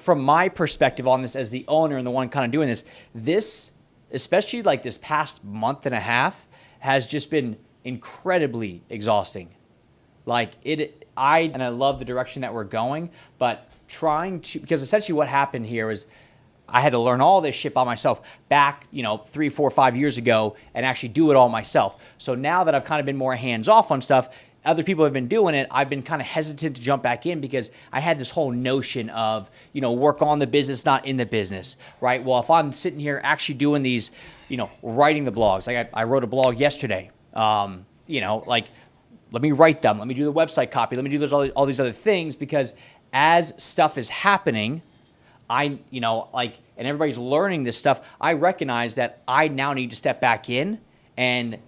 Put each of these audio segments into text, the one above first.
from my perspective on this as the owner and the one kind of doing this, especially like this past month and a half, has just been incredibly exhausting. Like I love the direction that we're going, but because essentially what happened here is I had to learn all this shit by myself back, 3, 4, 5 years ago and actually do it all myself. So now that I've kind of been more hands off on stuff, other people have been doing it, I've been kind of hesitant to jump back in because I had this whole notion of, work on the business, not in the business, right? Well, if I'm sitting here actually doing these, writing the blogs, like I wrote a blog yesterday, let me write them, let me do the website copy, let me do all these other things, because as stuff is happening, and everybody's learning this stuff, I recognize that I now need to step back in and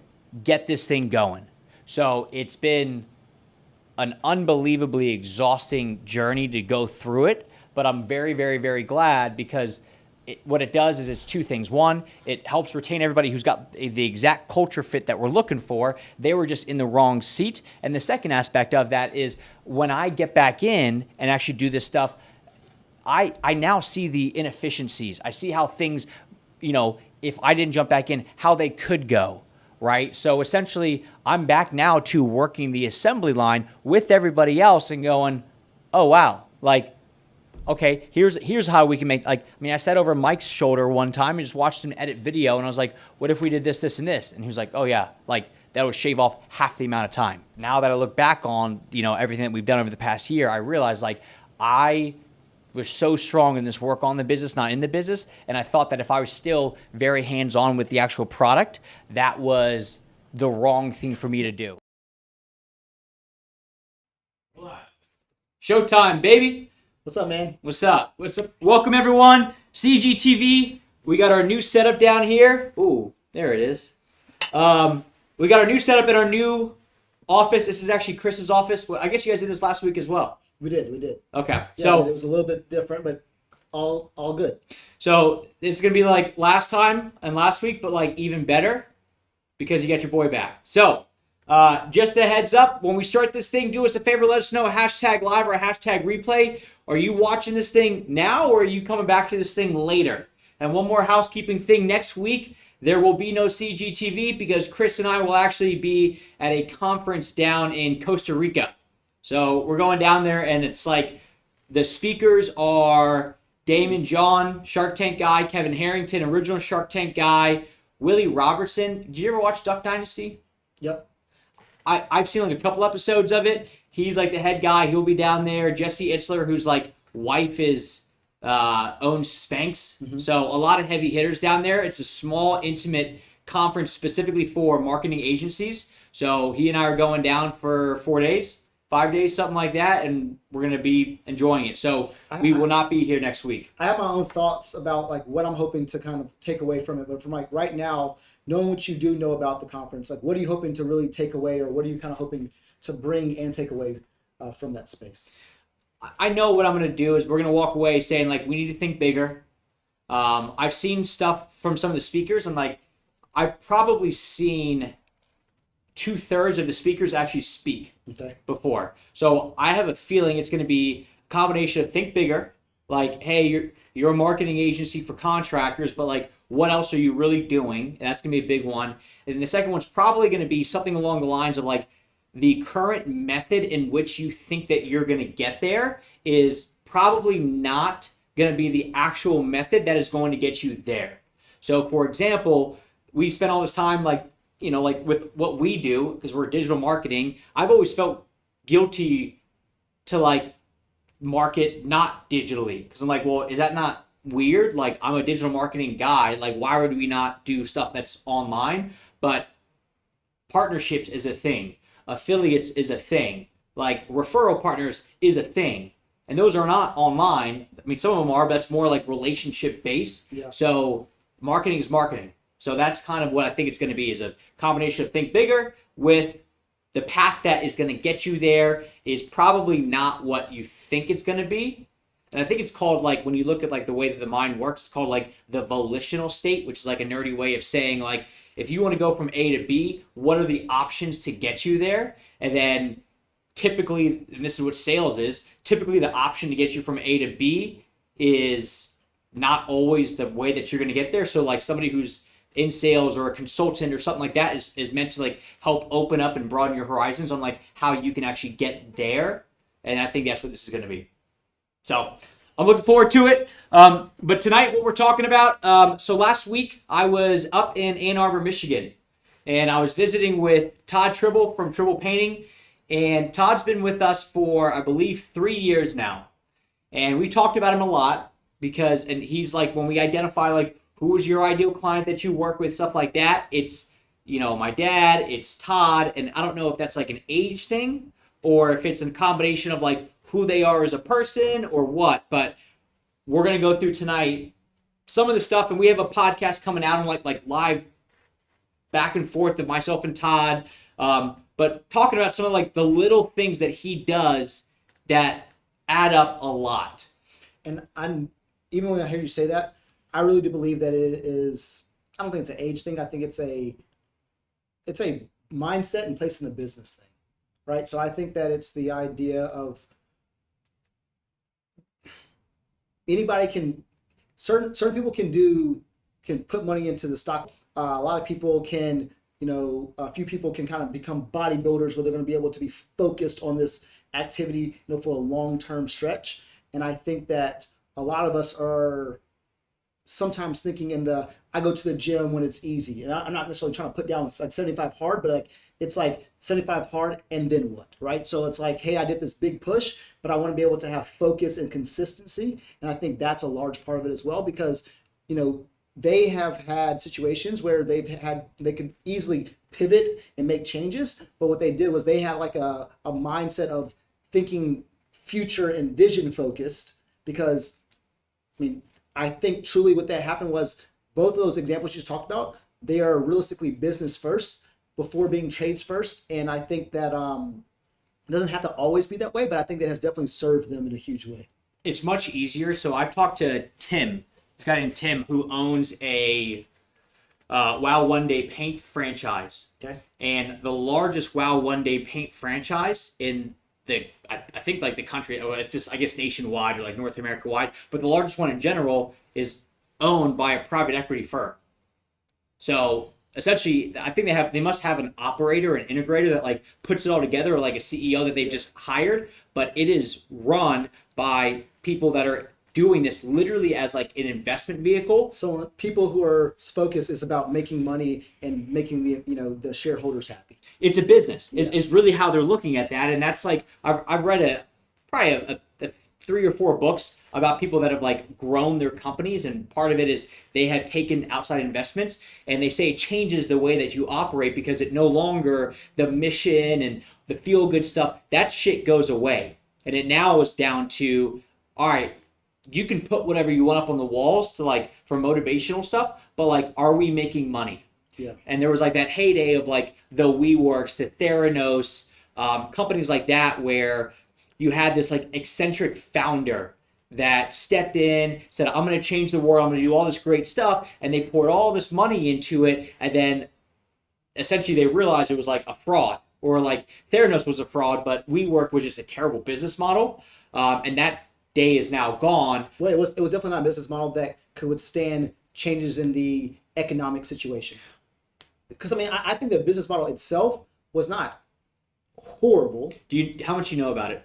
get this thing going. So it's been an unbelievably exhausting journey to go through it, but I'm very, very, very glad because what it does is it's two things. One, it helps retain everybody who's got the exact culture fit that we're looking for. They were just in the wrong seat. And the second aspect of that is when I get back in and actually do this stuff, I now see the inefficiencies. I see how things, if I didn't jump back in, how they could go. Right? So essentially, I'm back now to working the assembly line with everybody else and going, oh, wow. Okay, here's how we can make, I sat over Mike's shoulder one time and just watched him edit video, and I was like, what if we did this, this, and this? And he was like, oh, yeah, that would shave off half the amount of time. Now that I look back on, everything that we've done over the past year, I realized, I was so strong in this work on the business, not in the business. And I thought that if I was still very hands-on with the actual product, that was the wrong thing for me to do. Showtime, baby. What's up, man? What's up? Welcome, everyone. Cgtv. We got our new setup down here. Ooh, there it is. We got our new setup in our new office. This is actually Chris's office. Well, I guess you guys did this last week as well. We did. Okay. Yeah, so it was a little bit different, but all good. So this is going to be like last time and last week, but even better because you got your boy back. So just a heads up, when we start this thing, do us a favor, let us know a hashtag live or a hashtag replay. Are you watching this thing now or are you coming back to this thing later? And one more housekeeping thing, next week, there will be no CGTV because Chris and I will actually be at a conference down in Costa Rica. So we're going down there, and it's the speakers are Damon John, Shark Tank guy, Kevin Harrington, original Shark Tank guy, Willie Robertson. Did you ever watch Duck Dynasty? Yep. I've seen a couple episodes of it. He's the head guy. He'll be down there. Jesse Itzler, whose wife owns Spanx. Mm-hmm. So a lot of heavy hitters down there. It's a small, intimate conference specifically for marketing agencies. So he and I are going down for 4 days. 5 days, something like that, and we're going to be enjoying it. So we will not be here next week. I have my own thoughts about what I'm hoping to kind of take away from it. But from right now, knowing what you do know about the conference, what are you hoping to really take away, or what are you kind of hoping to bring and take away from that space? I know what I'm going to do is we're going to walk away saying we need to think bigger. I've seen stuff from some of the speakers, and I've probably seen 2/3 of the speakers actually speak before. So I have a feeling it's going to be a combination of think bigger, hey, you're a marketing agency for contractors, but what else are you really doing? And that's going to be a big one. And the second one's probably going to be something along the lines of the current method in which you think that you're going to get there is probably not going to be the actual method that is going to get you there. So for example, we spent all this time with what we do, because we're digital marketing, I've always felt guilty to market not digitally. Because I'm well, is that not weird? I'm a digital marketing guy. Why would we not do stuff that's online? But partnerships is a thing. Affiliates is a thing. Referral partners is a thing. And those are not online. Some of them are, but that's more relationship based. Yeah. So marketing is marketing. So that's kind of what I think it's going to be, is a combination of think bigger with the path that is going to get you there is probably not what you think it's going to be. And I think it's called, when you look at the way that the mind works, it's called the volitional state, which is a nerdy way of saying if you want to go from A to B, what are the options to get you there? And then typically, and this is what sales is, typically the option to get you from A to B is not always the way that you're going to get there. So like somebody who's in sales or a consultant or something like that is meant to like help open up and broaden your horizons on like how you can actually get there. And I think that's what this is going to be. So I'm looking forward to it. But tonight, what we're talking about, so last week I was up in Ann Arbor, Michigan, and I was visiting with Todd Tribble from Tribble Painting. And Todd's been with us for, I believe, 3 years now. And we talked about him a lot because, and he's like, when we identify like, who is your ideal client that you work with, stuff like that, it's, you know, my dad, it's Todd, and I don't know if that's like an age thing or if it's a combination of like who they are as a person or what, but we're going to go through tonight some of the stuff, and we have a podcast coming out on like live back and forth of myself and Todd, but talking about some of like the little things that he does that add up a lot. And even when I hear you say that, I really do believe that it is, I don't think it's an age thing. I think it's a mindset and place in the business thing, right? So I think that it's the idea of anybody can, certain people can put money into the stock. A lot of people can, a few people can kind of become bodybuilders where they're going to be able to be focused on this activity, for a long-term stretch. And I think that a lot of us are sometimes thinking I go to the gym when it's easy. And I'm not necessarily trying to put down like 75 hard, but it's like 75 hard and then what, right? So it's like, hey, I did this big push, but I want to be able to have focus and consistency. And I think that's a large part of it as well, because, they have had situations where they could easily pivot and make changes. But what they did was they had like a mindset of thinking future and vision focused, because I think truly what that happened was both of those examples you just talked about, they are realistically business first before being trades first. And I think that it doesn't have to always be that way, but I think that has definitely served them in a huge way. It's much easier. So I've talked to Tim, this guy named Tim, who owns a WoW One Day Paint franchise. Okay. And the largest WoW One Day Paint franchise in I think like the country, it's just, I guess, nationwide or like North America wide, but the largest one in general is owned by a private equity firm. So essentially, I think they must have an operator, an integrator that like puts it all together, or like a CEO that they've just hired, but it is run by people that are doing this literally as like an investment vehicle. So people who are focused is about making money and making the shareholders happy. It's a business is really how they're looking at that. And that's like, I've read probably 3 or 4 books about people that have like grown their companies, and part of it is they have taken outside investments, and they say it changes the way that you operate, because it no longer, the mission and the feel good stuff, that shit goes away. And it now is down to, all right, you can put whatever you want up on the walls to like for motivational stuff, but like, are we making money? Yeah. And there was like that heyday of like the WeWorks, the Theranos, companies like that, where you had this like eccentric founder that stepped in, said, I'm going to change the world, I'm going to do all this great stuff, and they poured all this money into it, and then essentially they realized it was like a fraud, or like Theranos was a fraud, but WeWork was just a terrible business model, and that day is now gone. Well, it was definitely not a business model that could withstand changes in the economic situation. Because I think the business model itself was not horrible. How much you know about it?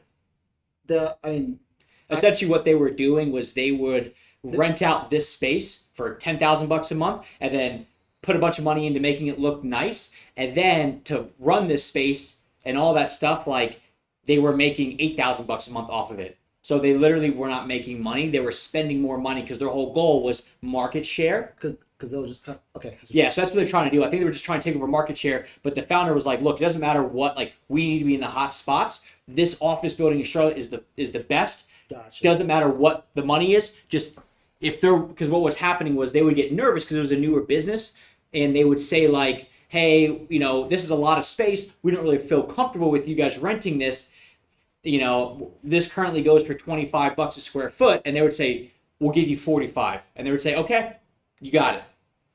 Essentially what they were doing was they would rent out this space for $10,000 a month, and then put a bunch of money into making it look nice, and then to run this space and all that stuff, like they were making $8,000 a month off of it. So they literally were not making money. They were spending more money because their whole goal was market share. Because they'll just cut. Okay. Yeah, so that's what they're trying to do. I think they were just trying to take over market share. But the founder was like, look, it doesn't matter what, like, we need to be in the hot spots. This office building in Charlotte is the best. Gotcha. Doesn't matter what the money is. Just because what was happening was they would get nervous because it was a newer business, and they would say like, hey, this is a lot of space. We don't really feel comfortable with you guys renting this. This currently goes for $25 a square foot, and they would say, we'll give you 45. And they would say, okay, you got it.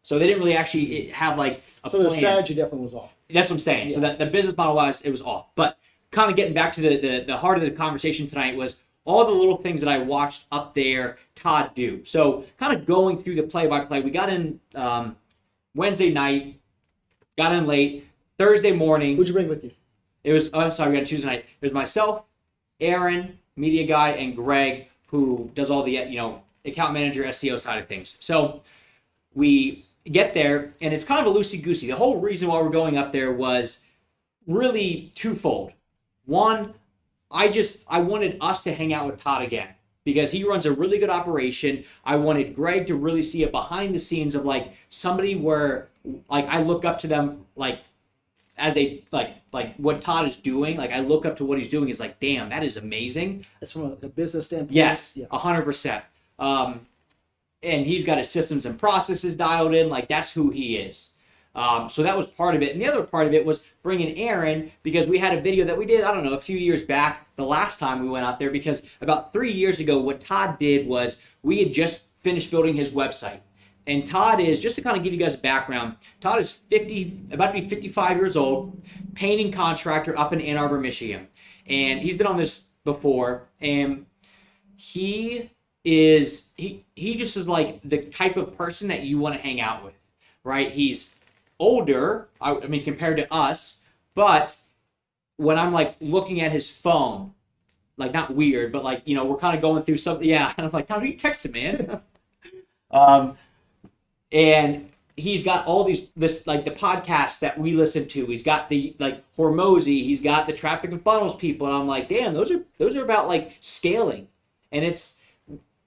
So they didn't really actually have like a plan. So the strategy definitely was off. That's what I'm saying. Yeah. So that the business model wise, it was off. But kind of getting back to the heart of the conversation tonight was, all the little things that I watched up there Todd do. So kind of going through the play-by-play. We got in Wednesday night, got in late. Thursday morning. Who'd you bring with you? It was, oh, I'm sorry, we got Tuesday night. It was myself, Aaron, media guy, and Greg, who does all the, account manager, SEO side of things. So we get there, and it's kind of a loosey-goosey. The whole reason why we're going up there was really twofold. One, I wanted us to hang out with Todd again because he runs a really good operation. I wanted Greg to really see it behind the scenes of like somebody where like I look up to them like as a like what Todd is doing. Like I look up to what he's doing. It's like, damn, that is amazing. It's from a business standpoint. Yes, 100%. And he's got his systems and processes dialed in. Like that's who he is. So that was part of it. And the other part of it was bringing Aaron because we had a video that we did, I don't know, a few years back, the last time we went out there, because about 3 years ago, what Todd did was we had just finished building his website. And Todd is, just to kind of give you guys a background, Todd is about to be 55 years old, painting contractor up in Ann Arbor, Michigan. And he's been on this before, and he just is like the type of person that you want to hang out with, right? He's older, I mean, compared to us, but when I'm like looking at his phone, like not weird, but like, we're kind of going through something, yeah, and I'm like, how do you text him, man? And he's got all this like the podcasts that we listen to. He's got the like Hormozy, he's got the traffic and funnels people, and I'm like, damn, those are about like scaling. And it's,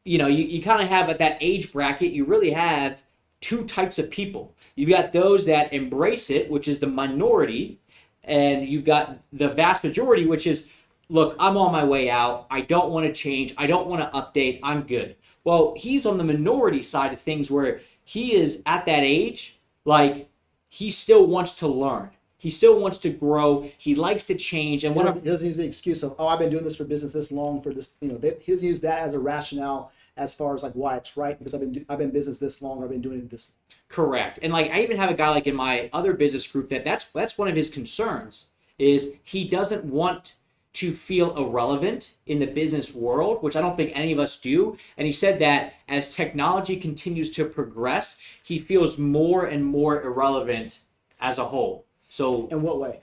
you kind of have at that age bracket, you really have two types of people. You've got those that embrace it, which is the minority, and you've got the vast majority, which is, look, I'm on my way out. I don't want to change. I don't want to update. I'm good. Well, he's on the minority side of things where he is at that age, like he still wants to learn. He still wants to grow. He likes to change. And he doesn't use the excuse of, I've been doing this for business this long for this, he doesn't use that as a rationale as far as like why it's right, because I've been in business this long, or I've been doing it this long. Correct. And like I even have a guy like in my other business group that's one of his concerns is he doesn't want to feel irrelevant in the business world, which I don't think any of us do. And he said that as technology continues to progress, he feels more and more irrelevant as a whole. So in what way?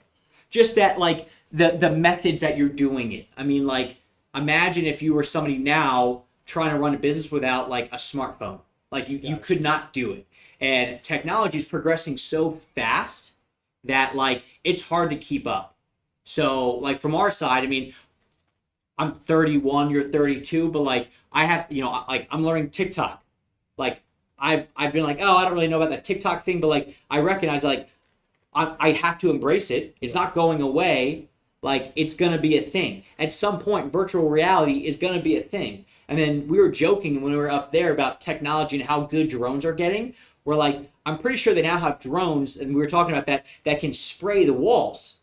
Just that like the methods that you're doing it. I mean, like imagine if you were somebody now trying to run a business without like a smartphone. Like you could not do it. And technology is progressing so fast that like it's hard to keep up. So like from our side, I mean, I'm 31, you're 32, but like I have, like I'm learning TikTok. Like I've been like, oh, I don't really know about that TikTok thing, but like I recognize like I have to embrace it. It's not going away. Like it's gonna be a thing. At some point, virtual reality is gonna be a thing. And then we were joking when we were up there about technology and how good drones are getting. We're like, I'm pretty sure they now have drones, and we were talking about that can spray the walls.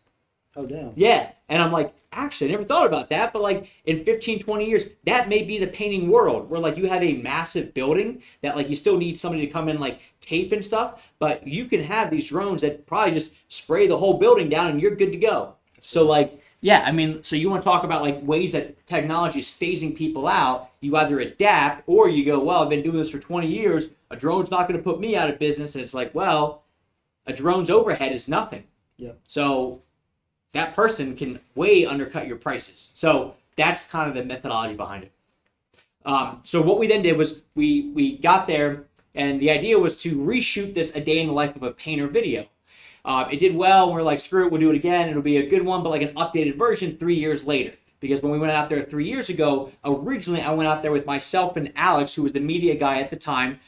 Oh, damn. Yeah. And I'm like, actually, I never thought about that, but like in 15, 20 years, that may be the painting world where like you have a massive building that like you still need somebody to come in like tape and stuff, but you can have these drones that probably just spray the whole building down and you're good to go. So like, yeah, I mean, so you want to talk about like ways that technology is phasing people out. You either adapt or you go, well, I've been doing this for 20 years. A drone's not going to put me out of business. And it's like, well, a drone's overhead is nothing. Yeah. So that person can way undercut your prices. So that's kind of the methodology behind it. So what we then did was we got there, and the idea was to reshoot this a day in the life of a painter video. It did well, and we're like, screw it, we'll do it again. It'll be a good one, but like an updated version 3 years later. Because when we went out there 3 years ago, originally I went out there with myself and Alex, who was the media guy at the time.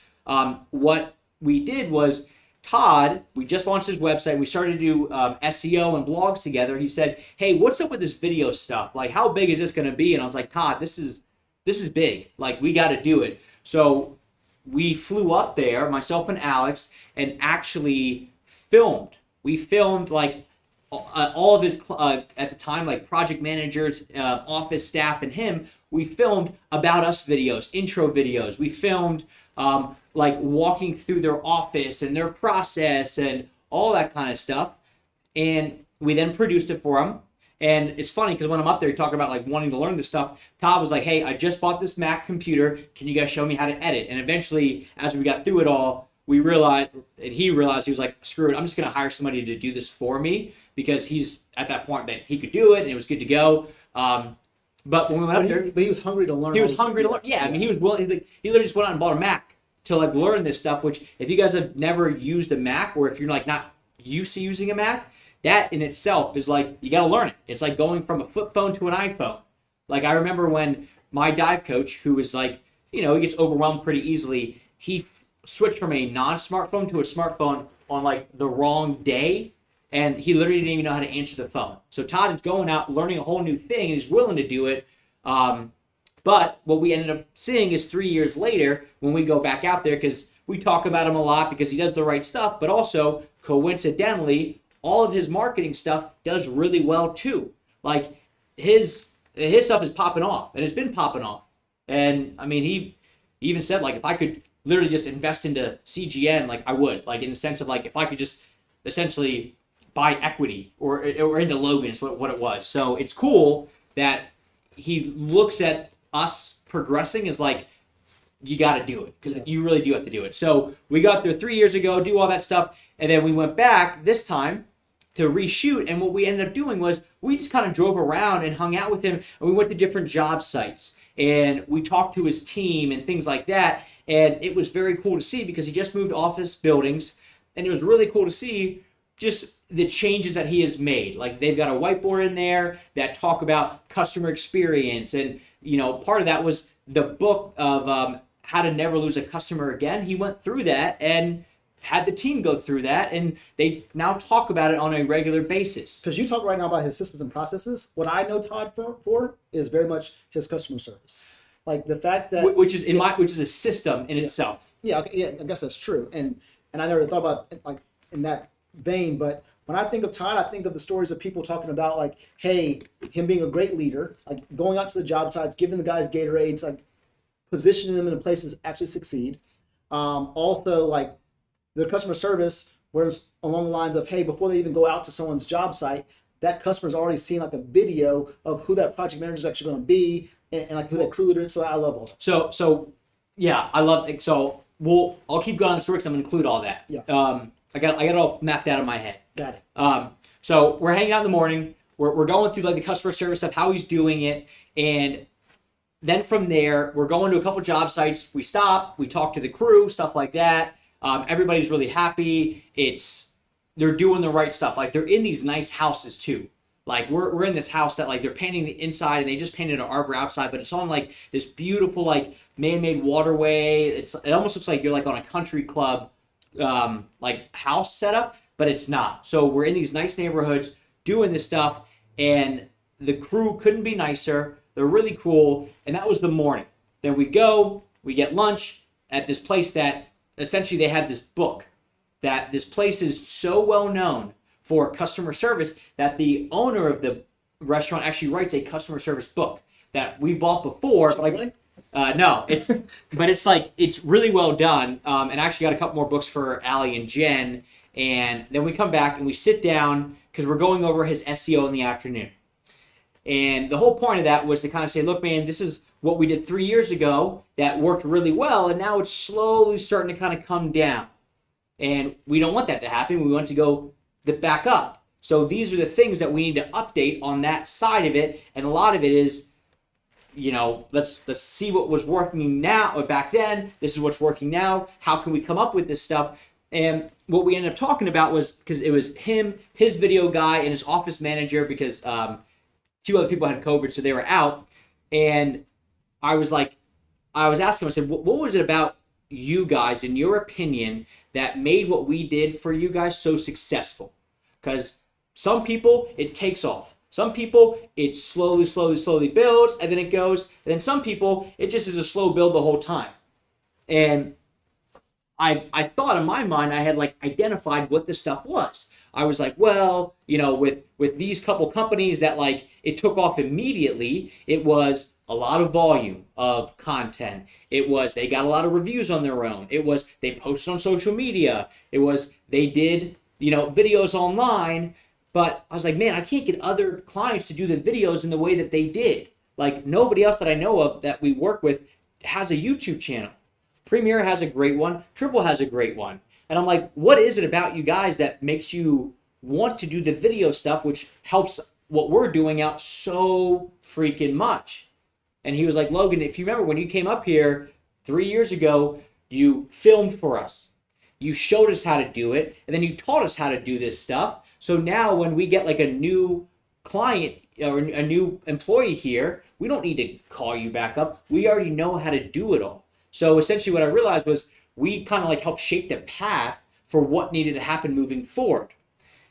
What we did was, Todd, we just launched his website. We started to do SEO and blogs together. He said, hey, what's up with this video stuff? Like, how big is this going to be? And I was like, Todd, this is big. Like, we got to do it. So we flew up there, myself and Alex, and actually filmed. We filmed like all of his, at the time, like project managers, office staff, and him. We filmed about us videos, intro videos. We filmed like walking through their office and their process and all that kind of stuff. And we then produced it for them. And it's funny because when I'm up there talking about like wanting to learn this stuff, Todd was like, hey, I just bought this Mac computer. Can you guys show me how to edit? And eventually, as we got through it all, we realized, and he realized, he was like, screw it, I'm just going to hire somebody to do this for me, because he's at that point that he could do it and it was good to go. But when we went up there, but he was hungry to learn. he was hungry to learn. Yeah, I mean, he was willing. He literally just went out and bought a Mac to like learn this stuff. Which, if you guys have never used a Mac, or if you're like not used to using a Mac, that in itself is like, you got to learn it. It's like going from a flip phone to an iPhone. Like, I remember when my dive coach, who was like, he gets overwhelmed pretty easily, he switched from a non-smartphone to a smartphone on like the wrong day, and he literally didn't even know how to answer the phone. So Todd is going out learning a whole new thing, and he's willing to do it. But what we ended up seeing is 3 years later, when we go back out there, because we talk about him a lot because he does the right stuff, but also coincidentally, all of his marketing stuff does really well too. Like, his stuff is popping off, and it's been popping off. And I mean, he even said, like, if I could literally just invest into CGN, like, I would, like, in the sense of like, if I could just essentially buy equity or into Logan is what it was. So it's cool that he looks at us progressing as like, you got to do it, because you really do have to do it. So we got there 3 years ago, do all that stuff, and then we went back this time to reshoot, and what we ended up doing was we just kind of drove around and hung out with him, and we went to different job sites, and we talked to his team and things like that, and it was very cool to see because he just moved office buildings, and it was really cool to see just the changes that he has made. Like, they've got a whiteboard in there that talk about customer experience, and part of that was the book of How to Never Lose a Customer Again. He went through that and had the team go through that, and they now talk about it on a regular basis. Because you talk right now about his systems and processes. What I know Todd for is very much his customer service. Like, the fact that which is which is a system in itself. Yeah, I guess that's true. And I never thought about it like in that vein, but when I think of Todd, I think of the stories of people talking about, like, hey, him being a great leader, like going out to the job sites, giving the guys Gatorades, like positioning them in a place to actually succeed. Also, like, the customer service, where it's along the lines of, hey, before they even go out to someone's job site, that customer's already seen like a video of who that project manager is actually going to be, and like who that crew leader is. So I love all that. So yeah, I love it. So I'll keep going on the story because I'm going to include all that. Yeah. I got it all mapped out in my head. Got it. So we're hanging out in the morning. We're going through like the customer service stuff, how he's doing it, and then from there we're going to a couple job sites. We stop, we talk to the crew, stuff like that. Everybody's really happy. They're doing the right stuff. Like, they're in these nice houses too. Like, we're in this house that like they're painting the inside, and they just painted an arbor outside, but it's on like this beautiful like man-made waterway. It almost looks like you're like on a country club like house setup, but it's not. So we're in these nice neighborhoods doing this stuff, and the crew couldn't be nicer. They're really cool, and that was the morning. Then we get lunch at this place that essentially they had this book that this place is so well known for customer service that the owner of the restaurant actually writes a customer service book that we bought before. But no, it's really well done. And I actually got a couple more books for Allie and Jen. And then we come back and we sit down because we're going over his SEO in the afternoon. And the whole point of that was to kind of say, look, man, this is what we did 3 years ago that worked really well, and now it's slowly starting to kind of come down. And we don't want that to happen. We want to go back up. So these are the things that we need to update on that side of it. And a lot of it is, let's see what was working now or back then. This is what's working now. How can we come up with this stuff? And what we ended up talking about was, because it was him, his video guy, and his office manager, because two other people had COVID, so they were out. And I was asking him, I said, what was it about you guys, in your opinion, that made what we did for you guys so successful? Because some people, it takes off. Some people, it slowly builds, and then it goes. And then some people, it just is a slow build the whole time. And I thought in my mind, I had like identified what this stuff was. I was like, well, with these couple companies that like it took off immediately, it was a lot of volume of content. It was they got a lot of reviews on their own. It was they posted on social media. It was they did videos online. But I was like, man, I can't get other clients to do the videos in the way that they did. Like nobody else that I know of that we work with has a YouTube channel. Premiere has a great one. Triple has a great one. And I'm like, what is it about you guys that makes you want to do the video stuff, which helps what we're doing out so freaking much? And he was like, Logan, if you remember when you came up here 3 years ago, you filmed for us. You showed us how to do it, and then you taught us how to do this stuff. So now when we get like a new client or a new employee here, we don't need to call you back up. We already know how to do it all. So essentially what I realized was we kind of like helped shape the path for what needed to happen moving forward.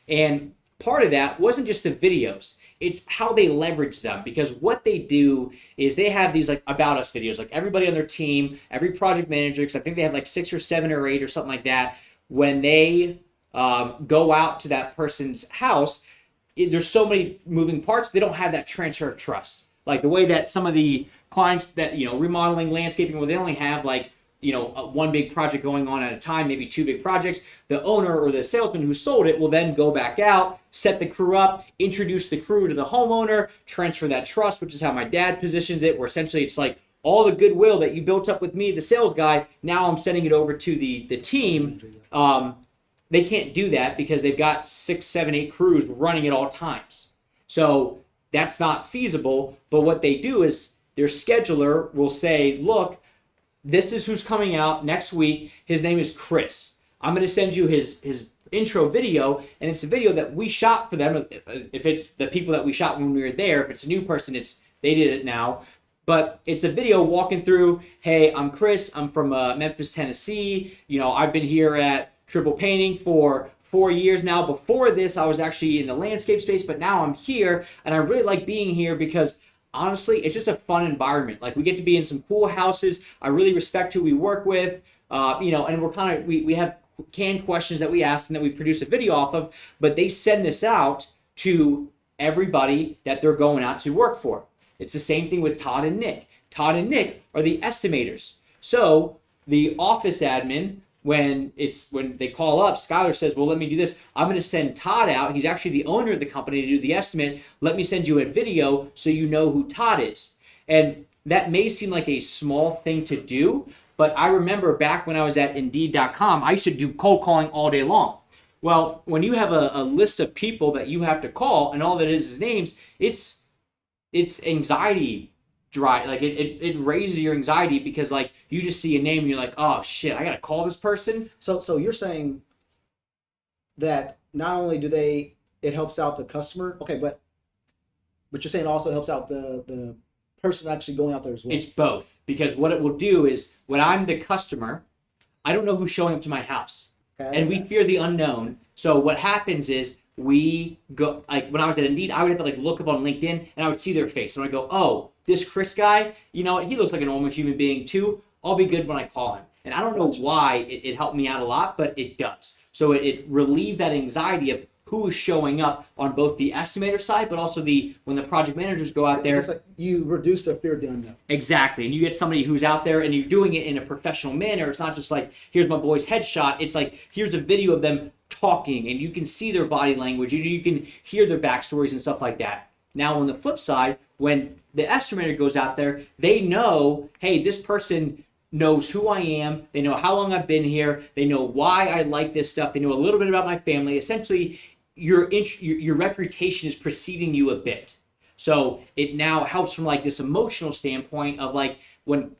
And part of that wasn't just the videos, it's how they leverage them, because what they do is they have these like about us videos, like everybody on their team, every project manager, because I think they have like 6 or 7 or 8 or something like that, when they go out to that person's house, there's so many moving parts, they don't have that transfer of trust. Like the way that some of the clients that, remodeling, landscaping, where they only have like, one big project going on at a time, maybe 2 big projects, the owner or the salesman who sold it will then go back out, set the crew up, introduce the crew to the homeowner, transfer that trust, which is how my dad positions it, where essentially it's like all the goodwill that you built up with me, the sales guy, now I'm sending it over to the team. They can't do that because they've got 6, 7, 8 crews running at all times. So that's not feasible. But what they do is their scheduler will say, look, this is who's coming out next week. His name is Chris. I'm going to send you his intro video, and it's a video that we shot for them. If it's the people that we shot when we were there, if it's a new person, they did it now. But it's a video walking through, hey, I'm Chris. I'm from Memphis, Tennessee. I've been here at Triple Painting for 4 years now. Before this, I was actually in the landscape space, but now I'm here, and I really like being here because honestly, it's just a fun environment. Like we get to be in some cool houses. I really respect who we work with, and we're we have canned questions that we ask and that we produce a video off of, but they send this out to everybody that they're going out to work for. It's the same thing with Todd and Nick. Todd and Nick are the estimators. So the office admin, when they call up, Skylar says, well, let me do this. I'm going to send Todd out. He's actually the owner of the company to do the estimate. Let me send you a video so you know who Todd is. And that may seem like a small thing to do, but I remember back when I was at Indeed.com, I used to do cold calling all day long. Well, when you have a list of people that you have to call and all that is names, it's anxiety. Like it raises your anxiety because like you just see a name and you're like, oh shit, I gotta call this person. So you're saying that not only it helps out the customer, okay, but you're saying it also helps out the person actually going out there as well. It's both, because what it will do is when I'm the customer, I don't know who's showing up to my house, and we fear the unknown. So what happens is we go, like when I was at Indeed, I would have to like look up on LinkedIn and I would see their face and I go, oh, this Chris guy, he looks like a normal human being too. I'll be good when I call him. And I don't know why it helped me out a lot, but it does. So it relieved that anxiety of who is showing up on both the estimator side, but also when the project managers go out there. It's like you reduce the fear of the unknown. Exactly. And you get somebody who's out there and you're doing it in a professional manner. It's not just like, here's my boy's headshot. It's like, here's a video of them talking and you can see their body language and you can hear their backstories and stuff like that. Now on the flip side, when the estimator goes out there, they know, hey, this person knows who I am. They know how long I've been here. They know why I like this stuff. They know a little bit about my family. Essentially, your reputation is preceding you a bit. So it now helps from like this emotional standpoint of like when,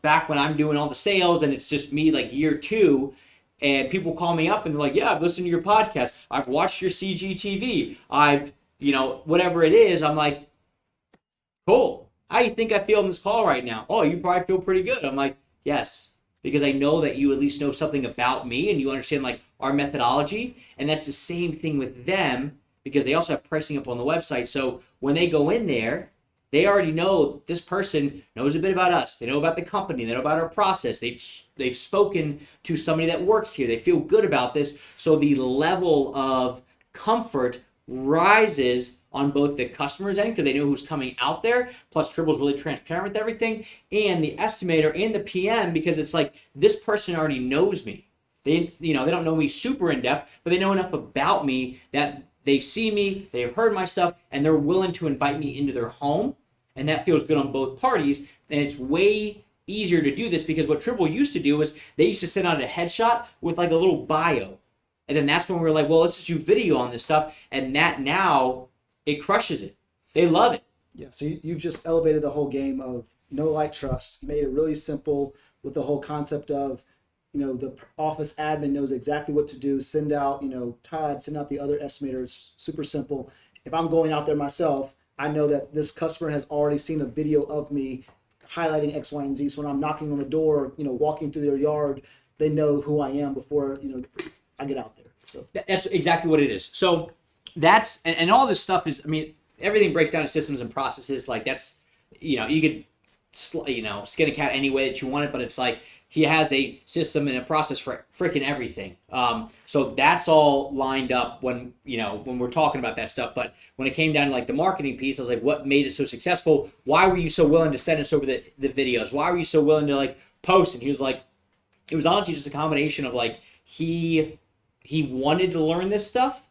back when I'm doing all the sales and it's just me like year 2 and people call me up and they're like, yeah, I've listened to your podcast. I've watched your Cgtv. I've, whatever it is. I'm like, cool. How do you think I feel in this call right now? Oh, you probably feel pretty good. I'm like, yes, because I know that you at least know something about me and you understand like our methodology. And that's the same thing with them because they also have pricing up on the website. So when they go in there, they already know this person knows a bit about us. They know about the company. They know about our process. They've spoken to somebody that works here. They feel good about this. So the level of comfort rises on both the customer's end because they know who's coming out there. Plus, Triple's really transparent with everything, and the estimator and the PM because it's like this person already knows me. They don't know me super in depth, but they know enough about me that they've seen me, they've heard my stuff, and they're willing to invite me into their home, and that feels good on both parties. And it's way easier to do this because what Triple used to do was they used to send out a headshot with like a little bio, and then that's when we were like, well, let's just do video on this stuff, and that now it crushes it. They love it. Yeah, so you've just elevated the whole game of know, like, trust. You made it really simple with the whole concept of, the office admin knows exactly what to do. Send out, Todd, send out the other estimators. Super simple. If I'm going out there myself, I know that this customer has already seen a video of me highlighting X, Y, and Z. So when I'm knocking on the door, walking through their yard, they know who I am before, I get out there. So that's exactly what it is. So that's, and all this stuff is, I mean, everything breaks down to systems and processes. Like that's, you could, skin a cat any way that you want it, but it's like he has a system and a process for freaking everything. So that's all lined up when we're talking about that stuff. But when it came down to like the marketing piece, I was like, what made it so successful? Why were you so willing to send us over the videos? Why were you so willing to like post? And he was like, it was honestly just a combination of like he wanted to learn this stuff,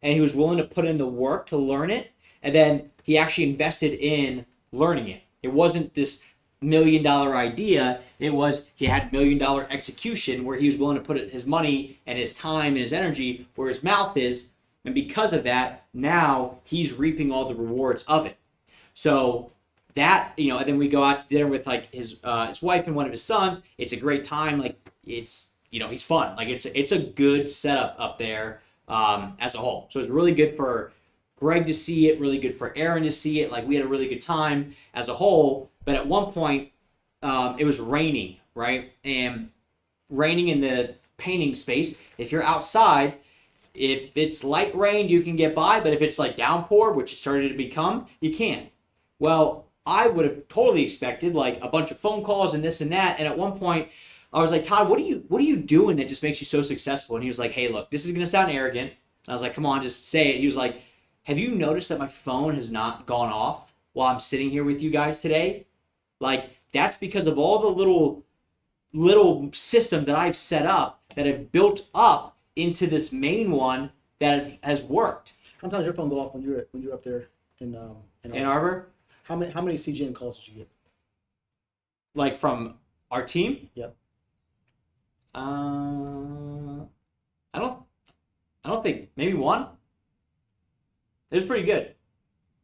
and he was willing to put in the work to learn it, and then he actually invested in learning it. It wasn't this $1 million idea. It was he had $1 million execution where he was willing to put his money and his time and his energy where his mouth is, and because of that, now he's reaping all the rewards of it. So that, and then we go out to dinner with like his wife and one of his sons. It's a great time. Like it's, he's fun. Like it's a good setup up there as a whole. So it's really good for Greg to see it, really good for Aaron to see it. Like we had a really good time as a whole. But at one point, it was raining, right? And raining in the painting space, if you're outside, if it's light rain, you can get by. But if it's like downpour, which it started to become, you can't. Well, I would have totally expected like a bunch of phone calls and this and that. And at one point, I was like, Todd, what are you doing that just makes you so successful? And he was like, hey, look, this is going to sound arrogant. And I was like, come on, just say it. He was like, have you noticed that my phone has not gone off while I'm sitting here with you guys today? Like, that's because of all the little systems that I've set up that have built up into this main one that has worked. Sometimes your phone go off when you're up there in Ann Arbor? How many CGN calls did you get? Like from our team? Yep. I don't think, maybe one. It was pretty good.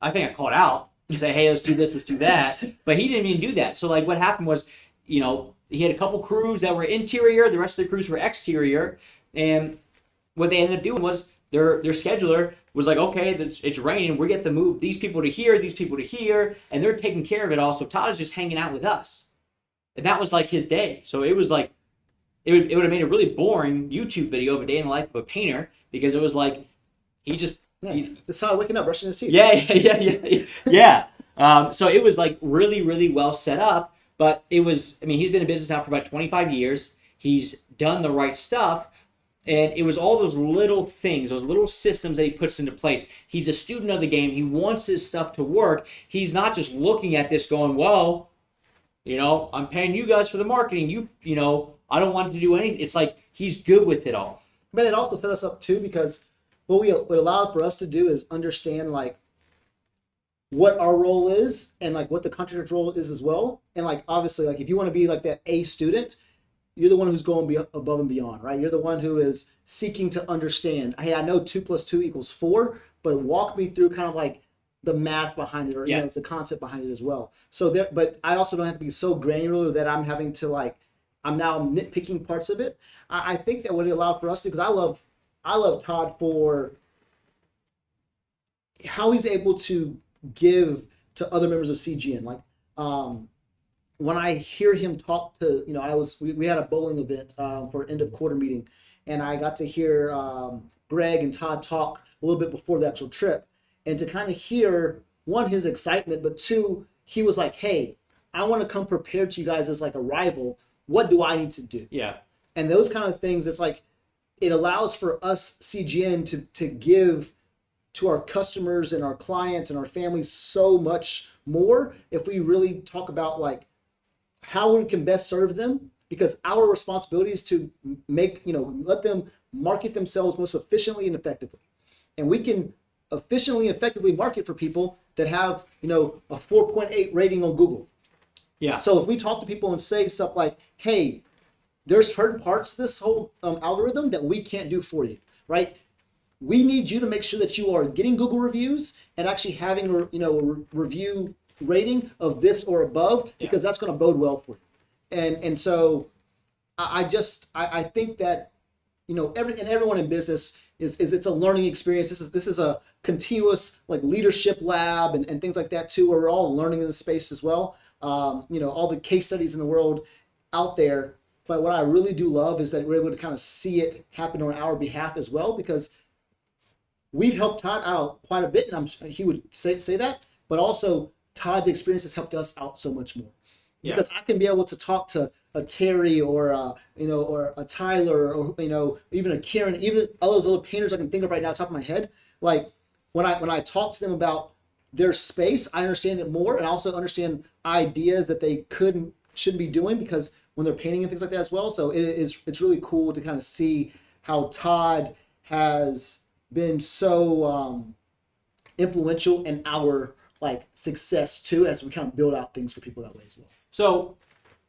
I think I called out to say, hey, let's do this, let's do that. But he didn't even do that. So like what happened was, he had a couple crews that were interior, the rest of the crews were exterior. And what they ended up doing was their scheduler was like, okay, it's raining, we get to move these people to here, and they're taking care of it all. So Todd is just hanging out with us. And that was like his day. So it was like, it would have made a really boring YouTube video of a day in the life of a painter, because it was like, he just... It's Todd waking up, brushing his teeth. Yeah. So it was like really, really well set up, but it was, he's been in business now for about 25 years. He's done the right stuff, and it was all those little things, those little systems that he puts into place. He's a student of the game. He wants his stuff to work. He's not just looking at this going, well, I'm paying you guys for the marketing. I don't want to do anything. It's like he's good with it all. But it also set us up too, because what allowed for us to do is understand like what our role is and like what the contractor's role is as well. And like obviously, like if you want to be like that A student, you're the one who's going above and beyond, right? You're the one who is seeking to understand. Hey, I know 2 + 2 = 4, but walk me through kind of like the math behind it, or yes, the concept behind it as well. So there, but I also don't have to be so granular that I'm having to like, I'm now nitpicking parts of it. I think that what it allowed for us to, because I love Todd for how he's able to give to other members of CGN. Like when I hear him talk to, we had a bowling event for end of quarter meeting, and I got to hear Greg and Todd talk a little bit before the actual trip, and to kind of hear, one, his excitement, but two, he was like, hey, I want to come prepared to you guys as like a rival. What do I need to do? Yeah. And those kind of things, it's like, it allows for us CGN to give to our customers and our clients and our families so much more if we really talk about like how we can best serve them, because our responsibility is to make, let them market themselves most efficiently and effectively. and we can efficiently and effectively market for people that have, a 4.8 rating on Google. Yeah. So if we talk to people and say stuff like, hey, there's certain parts of this whole algorithm that we can't do for you, right? We need you to make sure that you are getting Google reviews and actually having a review rating of this or above, because that's going to bode well for you. And so I think that everyone in business is it's a learning experience. This is a continuous like leadership lab and things like that too, where we're all learning in the space as well. All the case studies in the world out there. But what I really do love is that we're able to kind of see it happen on our behalf as well, because we've helped Todd out quite a bit, and he would say that. But also Todd's experience has helped us out so much more, because I can be able to talk to a Terry or or a Tyler, or even a Kieran, even all those other painters I can think of right now, top of my head. Like when I talk to them about their space, I understand it more, and I also understand ideas that they shouldn't be doing because when they're painting and things like that as well. So it's really cool to kind of see how Todd has been so influential in our like success too, as we kind of build out things for people that way as well. So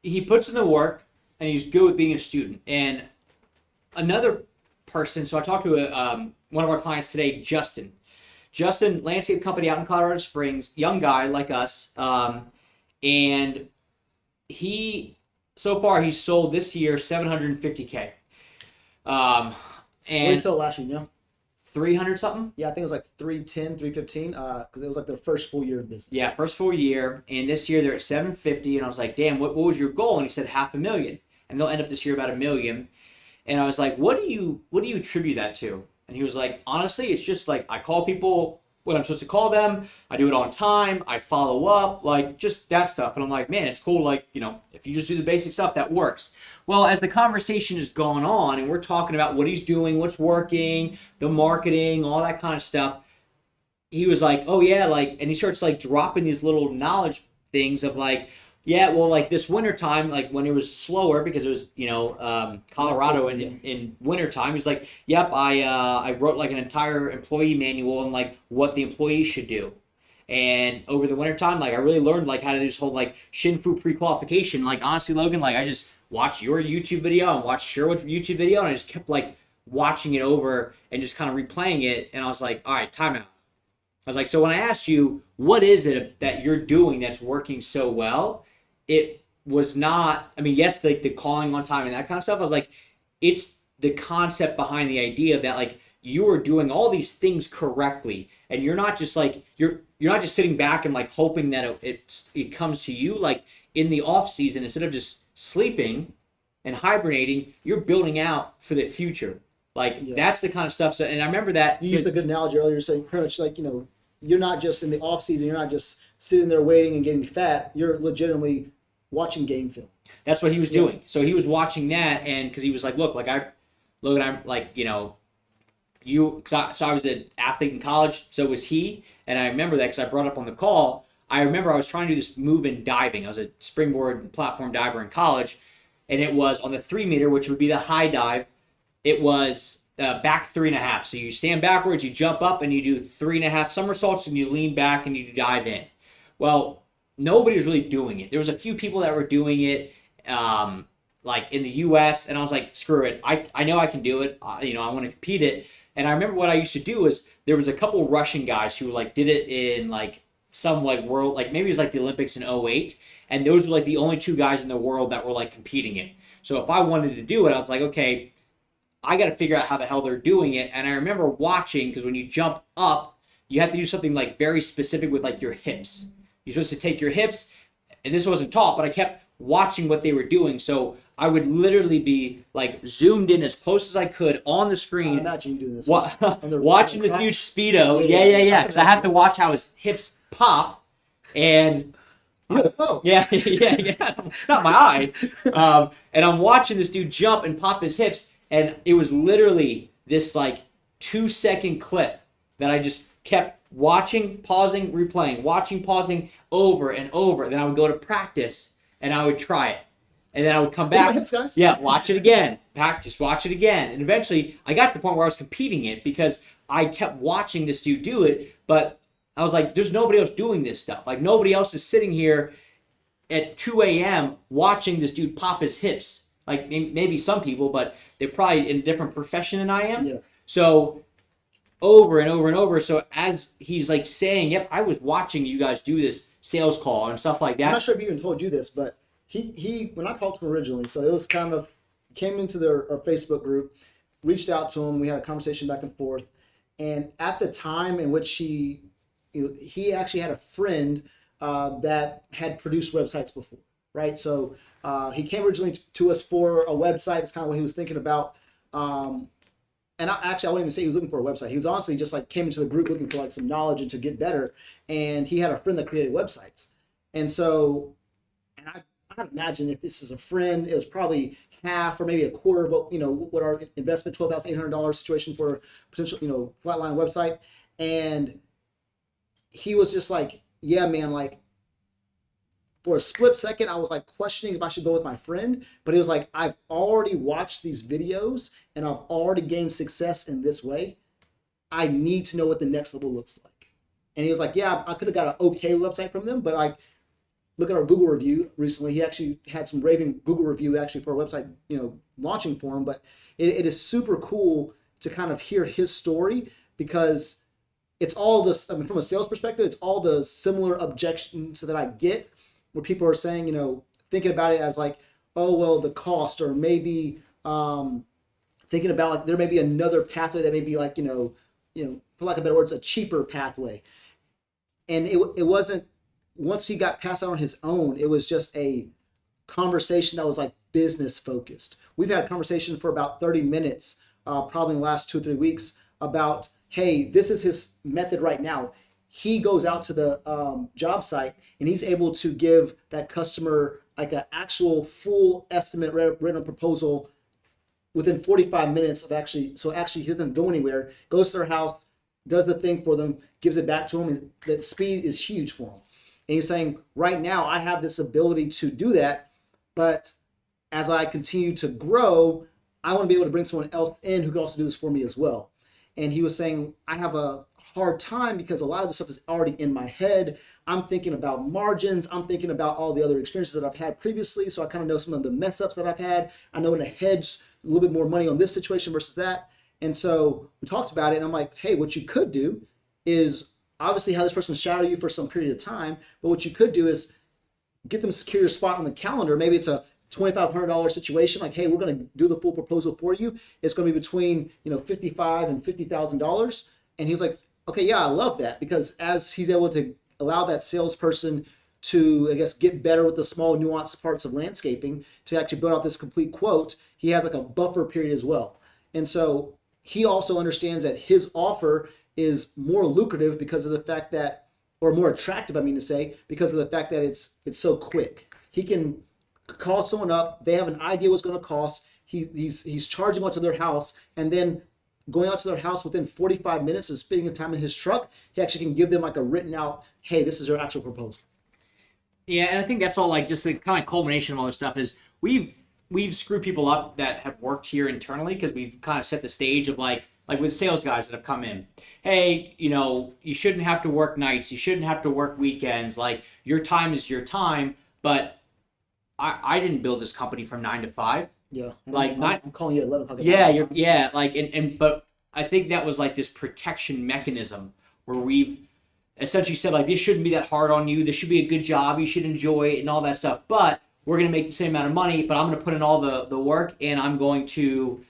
he puts in the work, and he's good with being a student. And another person, so I talked to one of our clients today, Justin, landscape company out in Colorado Springs, young guy like us, and so far he's sold this year $750K. And what did he sell last year? 300 something? Yeah, I think it was like 310, 315, because it was like their first full year of business. Yeah, first full year, and this year they're at 750, and I was like, damn, what was your goal? And he said $500,000, and they'll end up this year about $1 million. And I was like, what do you attribute that to? And he was like, honestly, it's just like I call people when I'm supposed to call them, I do it on time, I follow up, like just that stuff. And I'm like, man, it's cool, like, if you just do the basic stuff, that works. Well, as the conversation has gone on and we're talking about what he's doing, what's working, the marketing, all that kind of stuff, he was like, oh yeah, like, and he starts like dropping these little knowledge things of like, yeah, well, like this wintertime, like when it was slower because it was, Colorado in wintertime, he's like, yep, I wrote like an entire employee manual and like what the employees should do. And over the wintertime, like I really learned like how to do this whole like Shinfu pre-qualification. Like honestly, Logan, like I just watched your YouTube video and watched Sherwood's YouTube video, and I just kept like watching it over and just kind of replaying it. And I was like, all right, time out. I was like, so when I asked you, what is it that you're doing that's working so well? It was not, I mean, yes, the calling on time and that kind of stuff. I was like, it's the concept behind the idea that like you are doing all these things correctly, and you're not just like, you're not just sitting back and like hoping that it comes to you. Like in the off season, instead of just sleeping and hibernating, you're building out for the future. Like that's the kind of stuff. So, and I remember that you used a good analogy earlier, saying pretty much like, you're not just in the off season, you're not just sitting there waiting and getting fat, you're legitimately watching game film. That's what he was doing. So he was watching that, and because he was like, look, I'm like, so I was an athlete in college, so was he, and I remember that because I brought up on the call. I remember I was trying to do this move in diving. I was a springboard platform diver in college, and it was on the 3 meter, which would be the high dive. It was back 3.5. So you stand backwards, you jump up, and you do 3.5 somersaults, and you lean back and you dive in. Well, nobody was really doing it. There was a few people that were doing it, like in the U.S., and I was like, screw it. I know I can do it. I want to compete it. And I remember what I used to do is there was a couple Russian guys who like did it in like some like world, like maybe it was like the Olympics in 2008, and those were like the only two guys in the world that were like competing it. So if I wanted to do it, I was like, okay, I got to figure out how the hell they're doing it. And I remember watching, because when you jump up, you have to do something like very specific with like your hips. You're supposed to take your hips, and this wasn't taught, but I kept watching what they were doing. So I would literally be like zoomed in as close as I could on the screen. I imagine you doing this. Watching this dude's Speedo. Yeah. Because I have to watch how his hips pop. And yeah. Not my eye. And I'm watching this dude jump and pop his hips. And it was literally this like 2-second clip that I just kept watching, pausing, replaying, watching, pausing over and over. Then I would go to practice and I would try it. And then I would come back. Hips, guys. Yeah, watch it again. Practice, watch it again. And eventually I got to the point where I was competing it because I kept watching this dude do it, but I was like, there's nobody else doing this stuff. Like nobody else is sitting here at 2 a.m. watching this dude pop his hips. Like maybe some people, but they're probably in a different profession than I am. Yeah. So over and over and over. So as he's like saying, yep, I was watching you guys do this sales call and stuff like that. I'm not sure if he even told you this, but he when I talked to him originally, so it was kind of came into our Facebook group, reached out to him, we had a conversation back and forth, and at the time in which he actually had a friend that had produced websites before, right? So he came originally to us for a website. That's kind of what he was thinking about. And I wouldn't even say he was looking for a website. He was honestly just like came into the group looking for like some knowledge and to get better. And he had a friend that created websites. And so, and I'd imagine if this is a friend, it was probably half or maybe a quarter of what our investment, $12,800 situation for a potential, flatline website. And he was just like, yeah, man, like for a split second, I was like questioning if I should go with my friend, but he was like, I've already watched these videos and I've already gained success in this way. I need to know what the next level looks like. And he was like, yeah, I could have got an okay website from them, but like, look at our Google review recently. He actually had some raving Google review actually for a website, launching for him. But it is super cool to kind of hear his story because it's all this, I mean, from a sales perspective, it's all the similar objections that I get where people are saying, thinking about it as like, oh, well, the cost, or maybe thinking about like there may be another pathway that may be like, for lack of better words, a cheaper pathway. And it wasn't, once he got past that on his own, it was just a conversation that was like business focused. We've had a conversation for about 30 minutes, probably in the last 2 or 3 weeks about, hey, this is his method right now. He goes out to the job site and he's able to give that customer like an actual full estimate written proposal within 45 minutes of actually he doesn't go anywhere, goes to their house, does the thing for them, gives it back to them. And that speed is huge for him. And he's saying, right now I have this ability to do that, but as I continue to grow, I want to be able to bring someone else in who can also do this for me as well. And he was saying, I have a hard time because a lot of the stuff is already in my head. I'm thinking about margins. I'm thinking about all the other experiences that I've had previously. So I kind of know some of the mess ups that I've had. I know when to hedge a little bit more money on this situation versus that. And so we talked about it and I'm like, hey, what you could do is obviously have this person shadow you for some period of time. But what you could do is get them secure your spot on the calendar. Maybe it's a $2,500 situation. Like, hey, we're going to do the full proposal for you. It's going to be between, $55,000 and $50,000. And he was like, okay, yeah, I love that, because as he's able to allow that salesperson to, I guess, get better with the small nuanced parts of landscaping to actually build out this complete quote, he has like a buffer period as well. And so he also understands that his offer is more lucrative because of the fact that, or more attractive, I mean to say, because of the fact that it's so quick. He can call someone up, they have an idea what's going to cost, he's charging onto their house, and then going out to their house within 45 minutes of spending the time in his truck, he actually can give them like a written out, hey, this is your actual proposal. Yeah, and I think that's all like just the kind of culmination of all this stuff is we've screwed people up that have worked here internally because we've kind of set the stage of like with sales guys that have come in. Hey, you shouldn't have to work nights. You shouldn't have to work weekends. Like your time is your time. But I didn't build this company from 9 to 5. Yeah. Like I'm calling you at 11 o'clock. Yeah, but I think that was like this protection mechanism where we've essentially said like this shouldn't be that hard on you. This should be a good job. You should enjoy it and all that stuff. But we're gonna make the same amount of money. But I'm gonna put in all the work and I'm going to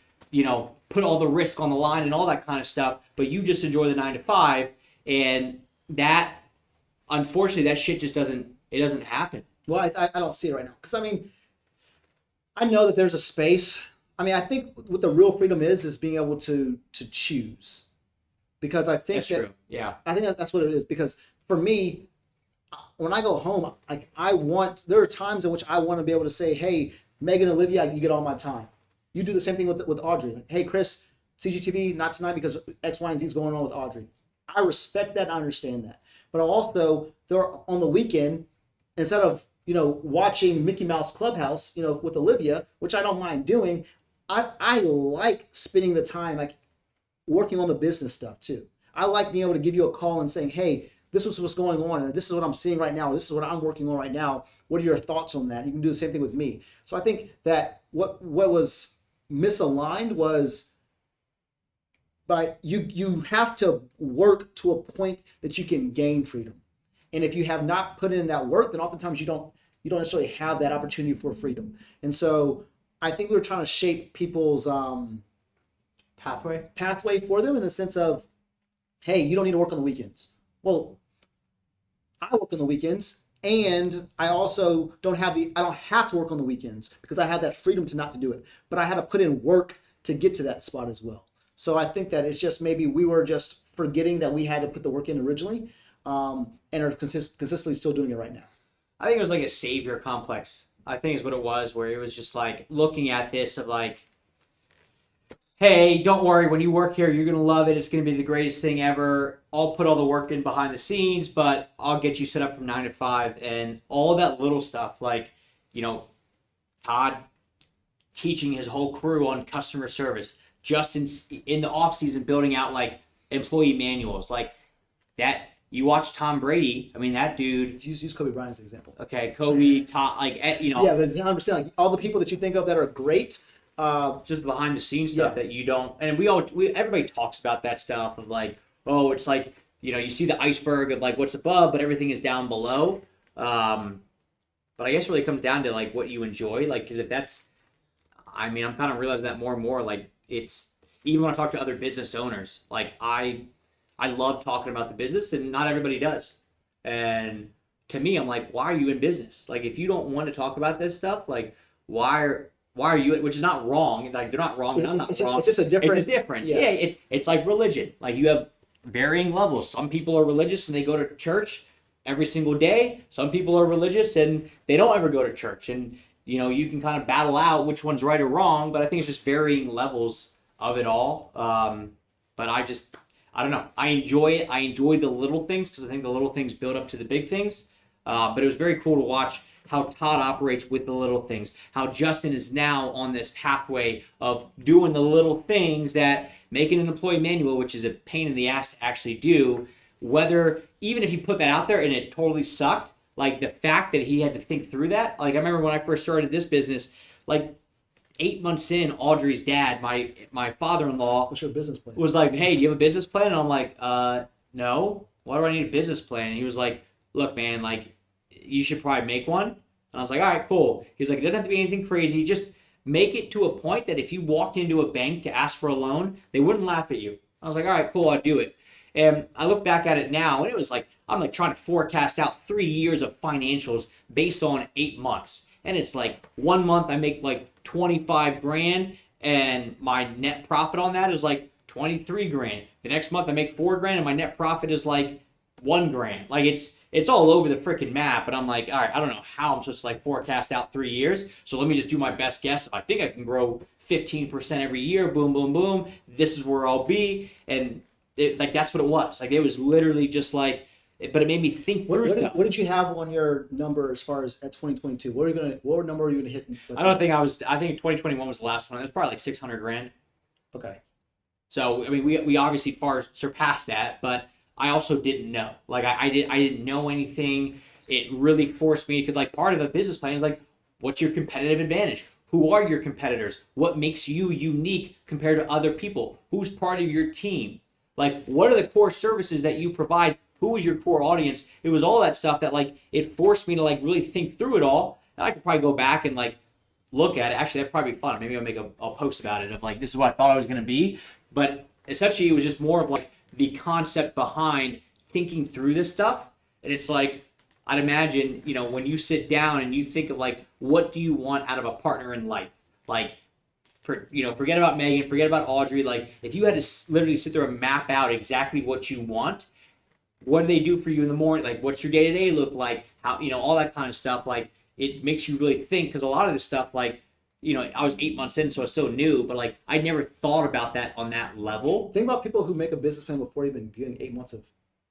put all the risk on the line and all that kind of stuff. But you just enjoy the 9 to 5, and that unfortunately that shit just doesn't happen. Well, I don't see it right now because I mean, I know that there's a space. I mean, I think what the real freedom is being able to choose, because I think that's true. Yeah, I think that's what it is. Because for me, when I go home, there are times in which I want to be able to say, hey, Megan, Olivia, you get all my time. You do the same thing with Audrey. Like, hey, Chris, Cgtv, not tonight because X, Y, and Z is going on with Audrey. I respect that. I understand that. But also, on the weekend, instead of watching Mickey Mouse Clubhouse, with Olivia, which I don't mind doing, I like spending the time. Like working on the business stuff too. I like being able to give you a call and saying, hey, this is what's going on, and this is what I'm seeing right now. This is what I'm working on right now. What are your thoughts on that? You can do the same thing with me. So I think that what was misaligned was by you have to work to a point that you can gain freedom. And if you have not put in that work, then oftentimes you don't necessarily have that opportunity for freedom. And so I think we were trying to shape people's pathway for them in the sense of, hey, you don't need to work on the weekends. Well, I work on the weekends, and I also I don't have to work on the weekends because I have that freedom to not to do it. But I had to put in work to get to that spot as well. So I think that it's just maybe we were just forgetting that we had to put the work in originally, and are consistently still doing it right now. I think it was like a savior complex. I think is what it was, where it was just like looking at this of like, hey, don't worry, when you work here, you're going to love it. It's going to be the greatest thing ever. I'll put all the work in behind the scenes, but I'll get you set up from 9 to 5. And all that little stuff, like, Todd teaching his whole crew on customer service, just in the off season, building out like employee manuals. Like that, you watch Tom Brady. I mean, that dude. Use Kobe Bryant as an example. Okay, Kobe, Tom, Yeah, but it's 100%. Like all the people that you think of that are great. Just behind the scenes stuff that you don't, and everybody talks about that stuff of like, oh, it's like, you see the iceberg of like what's above, but everything is down below. But I guess it really comes down to like what you enjoy, like, because if that's, I'm kind of realizing that more and more, like it's, even when I talk to other business owners, like I love talking about the business, and not everybody does. And to me, I'm like, why are you in business? Like, if you don't want to talk about this stuff, like, why are you? Which is not wrong. Like, they're not wrong. I'm not wrong. It's just a difference. It's a difference. Yeah. It's like religion. Like, you have varying levels. Some people are religious and they go to church every single day. Some people are religious and they don't ever go to church. And you can kind of battle out which one's right or wrong. But I think it's just varying levels of it all. But I don't know. I enjoy it. I enjoy the little things because I think the little things build up to the big things. But it was very cool to watch how Todd operates with the little things, how Justin is now on this pathway of doing the little things that making an employee manual, which is a pain in the ass to actually do, even if you put that out there and it totally sucked, like the fact that he had to think through that. Like I remember when I first started this business, like 8 months in, Audrey's dad, my father-in-law, what's your business plan? Was like, hey, do you have a business plan? And I'm like, no. Why do I need a business plan? And he was like, look, man, like, you should probably make one. And I was like, all right, cool. He was like, it doesn't have to be anything crazy. Just make it to a point that if you walked into a bank to ask for a loan, they wouldn't laugh at you. I was like, all right, cool, I'll do it. And I look back at it now, and it was like, I'm like trying to forecast out 3 years of financials based on 8 months. And it's like 1 month I make like 25 grand, and my net profit on that is like 23 grand. The next month I make 4 grand, and my net profit is like 1 grand. Like it's all over the freaking map, but I'm like, all right, I don't know how I'm supposed to like forecast out 3 years. So let me just do my best guess. If I think I can grow 15% every year, boom, boom, boom, this is where I'll be. And that's what it was. Like it was literally just like, but it made me think through stuff. What did you have on your number as far as at 2022? What number are you gonna hit? I think 2021 was the last one. It was probably like 600 grand. Okay. So I mean, we obviously far surpassed that, but I also didn't know. Like I didn't know anything. It really forced me, because like part of the business plan is like, what's your competitive advantage? Who are your competitors? What makes you unique compared to other people? Who's part of your team? Like, what are the core services that you provide? Who is your core audience? It was all that stuff that like it forced me to like really think through it all. And I could probably go back and like look at it. Actually, that'd probably be fun. Maybe I'll make a post about it of like, this is what I thought I was going to be. But essentially, it was just more of like the concept behind thinking through this stuff. And it's like, I'd imagine, when you sit down and you think of like, what do you want out of a partner in life? Like, forget about Megan, forget about Audrey. Like, if you had to literally sit there and map out exactly what you want, what do they do for you in the morning? Like, what's your day-to-day look like? How, all that kind of stuff. Like, it makes you really think, because a lot of this stuff, like, I was 8 months in, so it's so new, but like, I never thought about that on that level. Think about people who make a business plan before even getting 8 months of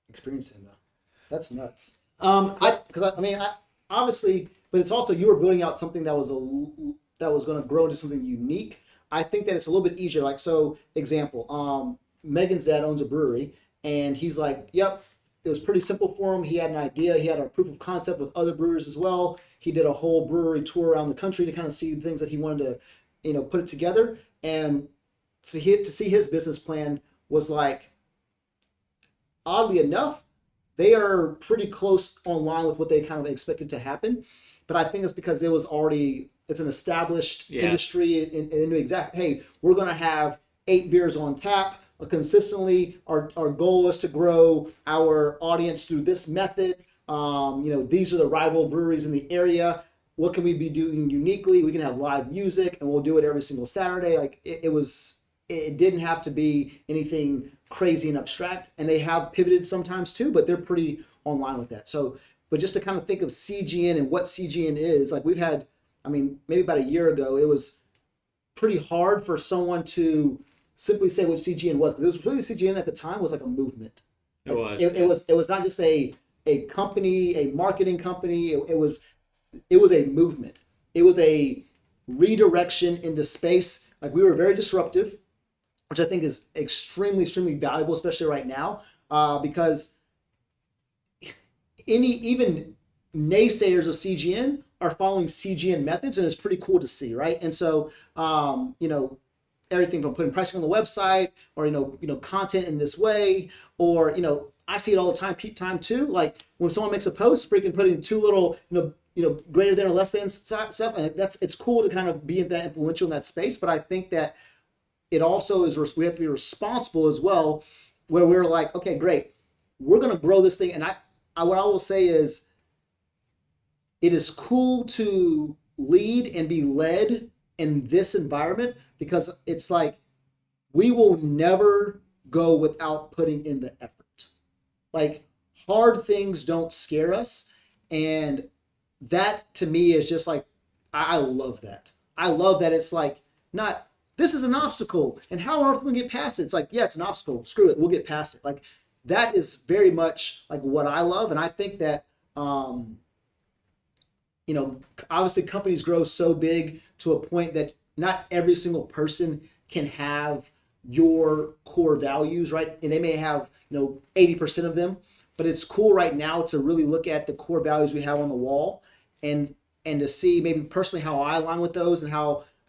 experience in, though. That's nuts. Obviously, but it's also, you were building out something that was going to grow into something unique. I think that it's a little bit easier. Like, so example, Megan's dad owns a brewery, and he's like, "Yep." It was pretty simple for him. He had an idea. He had a proof of concept with other brewers as well. He did a whole brewery tour around the country to kind of see the things that he wanted to, put it together. And to see his business plan was like, oddly enough, they are pretty close on line with what they kind of expected to happen. But I think it's because it's an established industry and exact, hey, we're going to have 8 beers on tap consistently. Our goal is to grow our audience through this method. These are the rival breweries in the area. What can we be doing uniquely? We can have live music, and we'll do it every single Saturday. Like it didn't have to be anything crazy and abstract. And they have pivoted sometimes too, but they're pretty on line with that. So, but just to kind of think of CGN and what CGN is, like we've had, maybe about a year ago, it was pretty hard for someone to simply say what CGN was, because it was really, CGN at the time was like a movement. It was not just a company, a marketing company. It was a movement. It was a redirection into space. Like we were very disruptive, which I think is extremely, extremely valuable, especially right now, because even naysayers of CGN are following CGN methods, and it's pretty cool to see, right? And so, everything from putting pricing on the website, or content in this way, or I see it all the time too. Like when someone makes a post, freaking putting 2 little greater than or less than stuff, and it's cool to kind of be that influential in that space. But I think that it also is, we have to be responsible as well, where we're like, okay, great, we're gonna grow this thing, and what I will say is, it is cool to lead and be led in this environment, because it's like we will never go without putting in the effort. Like hard things don't scare us, and that to me is just like, I love that. I love that it's like, not, this is an obstacle and how are we going to get past it? It's like, yeah, it's an obstacle. Screw it. We'll get past it. Like that is very much like what I love. And I think that, obviously companies grow so big to a point that not every single person can have your core values, right? And they may have, 80% of them, but it's cool right now to really look at the core values we have on the wall and to see maybe personally how I align with those, and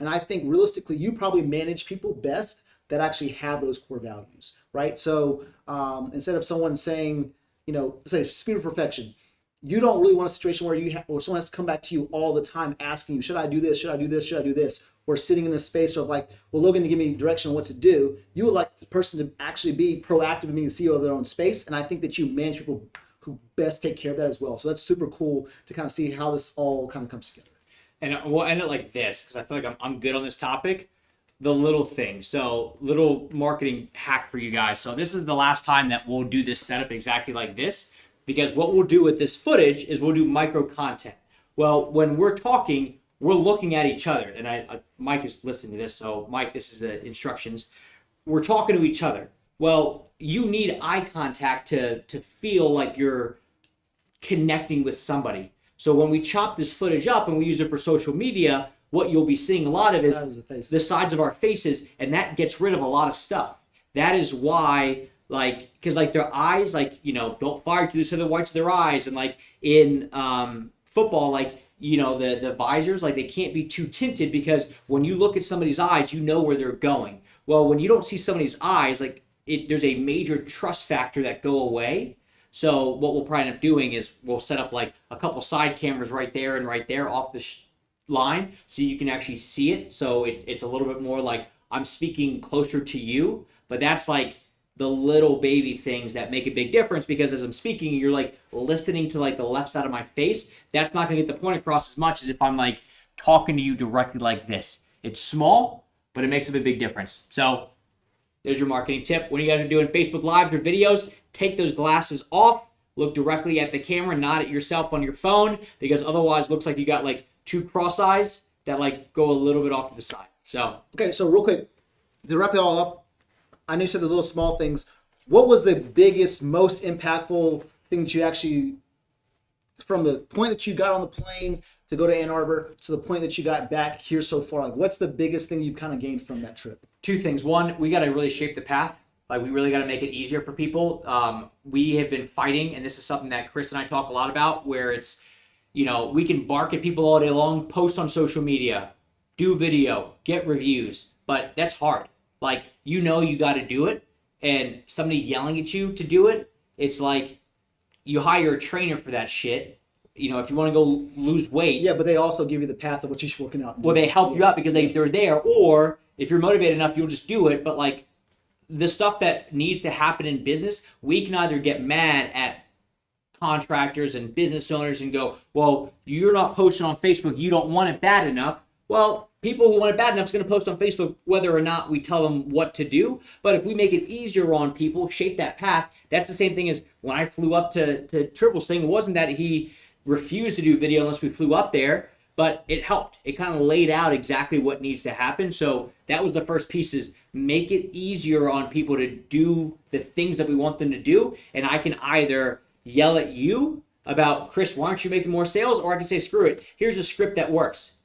I think realistically, you probably manage people best that actually have those core values, right? So instead of someone saying, say speed of perfection, you don't really want a situation where someone has to come back to you all the time asking you, should I do this? Should I do this? Should I do this? Or sitting in a space of like, well, Logan, to give me direction on what to do. You would like the person to actually be proactive and being the CEO of their own space. And I think that you manage people who best take care of that as well. So that's super cool to kind of see how this all kind of comes together. And we'll end it like this, because I feel like I'm good on this topic. The little things. So little marketing hack for you guys. So this is the last time that we'll do this setup exactly like this, because what we'll do with this footage is we'll do micro content. Well, when we're talking, we're looking at each other. And Mike is listening to this. So Mike, this is the instructions. We're talking to each other. Well, you need eye contact to feel like you're connecting with somebody. So when we chop this footage up and we use it for social media, what you'll be seeing a lot of is the sides of our faces, and that gets rid of a lot of stuff. That is why, because their eyes, don't fire to the center whites of their eyes, and in football, the visors, they can't be too tinted, because when you look at somebody's eyes, you know where they're going. Well, when you don't see somebody's eyes, there's a major trust factor that go away. So what we'll probably end up doing is we'll set up a couple side cameras right there and right there off the line, so you can actually see it. So it's a little bit more like I'm speaking closer to you, but that's the little baby things that make a big difference, because as I'm speaking, you're listening to the left side of my face. That's not going to get the point across as much as if I'm talking to you directly like this. It's small, but it makes a big difference. So there's your marketing tip. When you guys are doing Facebook Lives or videos, take those glasses off, look directly at the camera, not at yourself on your phone, because otherwise it looks like you got 2 cross eyes that go a little bit off to the side. So okay, so real quick, to wrap it all up, I know you said the little small things. What was the biggest, most impactful thing that you actually, from the point that you got on the plane to go to Ann Arbor to the point that you got back here so far? What's the biggest thing you kind of gained from that trip? 2 things. One, we got to really shape the path. Like, we really got to make it easier for people. We have been fighting, and this is something that Chris and I talk a lot about, where it's, we can bark at people all day long, post on social media, do video, get reviews, but that's hard. Like, you got to do it, and somebody yelling at you to do it, it's like you hire a trainer for that shit. If you want to go lose weight. Yeah, but they also give you the path of what you should working out. Well, they help you out because they're there, or if you're motivated enough, you'll just do it. But like, the stuff that needs to happen in business, we can either get mad at contractors and business owners and go, well, you're not posting on Facebook, you don't want it bad enough. Well, people who want it bad enough is going to post on Facebook whether or not we tell them what to do. But if we make it easier on people, shape that path, that's the same thing as when I flew up to Triple's thing. It wasn't that he refused to do video unless we flew up there, but it helped. It kind of laid out exactly what needs to happen. So that was the first piece, is make it easier on people to do the things that we want them to do. And I can either yell at you about, Chris, why aren't you making more sales? Or I can say, screw it, here's a script that works.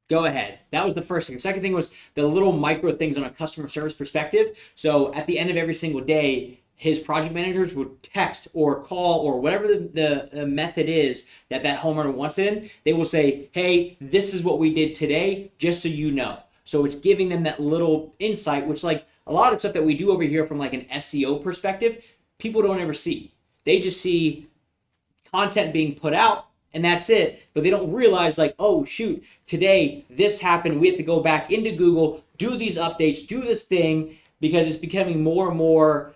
Go ahead. That was the first thing. The second thing was the little micro things on a customer service perspective. So at the end of every single day, his project managers would text or call or whatever the method is that homeowner wants in. They will say, hey, this is what we did today, just so you know. So it's giving them that little insight, which, like, a lot of stuff that we do over here from like an SEO perspective, people don't ever see. They just see content being put out, and that's it. But they don't realize, like, oh shoot, today this happened. We have to go back into Google, do these updates, do this thing, because it's becoming more and more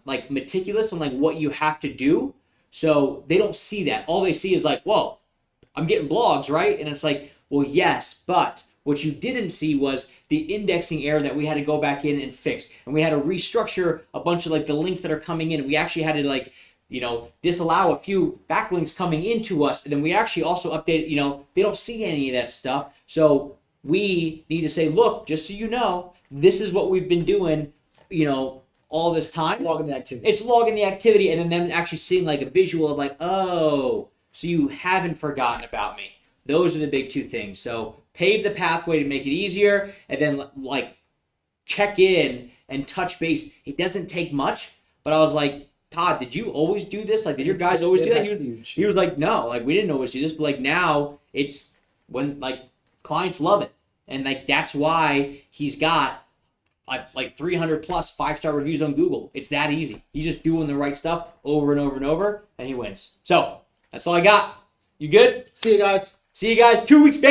like meticulous on like what you have to do. So they don't see that. All they see is like, whoa, I'm getting blogs, right? And it's like, well, yes, but what you didn't see was the indexing error that we had to go back in and fix. And we had to restructure a bunch of like the links that are coming in. We actually had to like, disallow a few backlinks coming into us. And then we actually also updated, they don't see any of that stuff. So we need to say, look, just so you know, this is what we've been doing, all this time. It's logging the activity. It's logging the activity, and then them actually seeing like a visual of like, oh, so you haven't forgotten about me. Those are the big two things. So pave the pathway to make it easier, and then like check in and touch base. It doesn't take much, but I was like, Todd, did you always do this? Like, did your guys always do that? He was like, no, like we didn't always do this, but like now it's when like clients love it, and like that's why he's got like 300 plus 5-star reviews on Google. It's that easy. He's just doing the right stuff over and over and over, and he wins. So that's all I got. You good? See you guys. See you guys 2 weeks back.